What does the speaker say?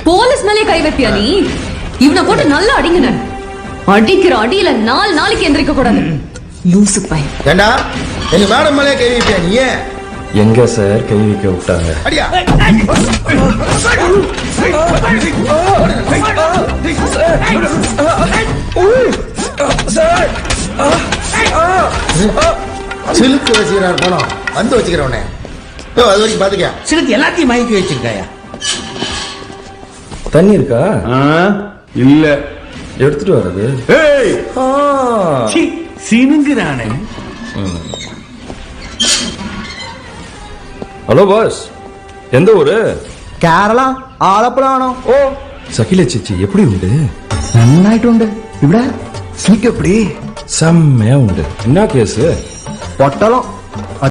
Police மேலே கை வைப்பியா நீ? இவனை போட்டு நல்லா அடிங்கன. அடிக்கிற அடியில 4 நாளைக்கு எந்திரிக்க கூடாது. லூசு பையன். ஏண்டா எங்க மேடம் மேலே கை வைப்பியா நீ? எங்க சார் கை வைக்க விட்டாங்க? அடியா சிலுக்கு வச்சுக்கிறார் பணம் வந்து வச்சுக்கிறவனே. அது வரைக்கும் பாத்துக்க. சிலுக்கு எல்லாத்தையும் மயக்கி வச்சிருக்காயா? தண்ணி இருக்கா? இல்ல. எடுத்துட்டு வர்றது. சினுங்கிறானே. ஹலோ பாஸ், எந்த ஊரு? കേരള ആലപ്പുഴയാണോ? ഓ സഖില ചേച്ചി എപ്പടി ഉണ്ട്? നന്നായിട്ടുണ്ട്. ഇവിടെ സിൽക്ക് എപ്പടി? செம்மையா உண்டு. என்ன கேஸ்? പൊട്ടളം.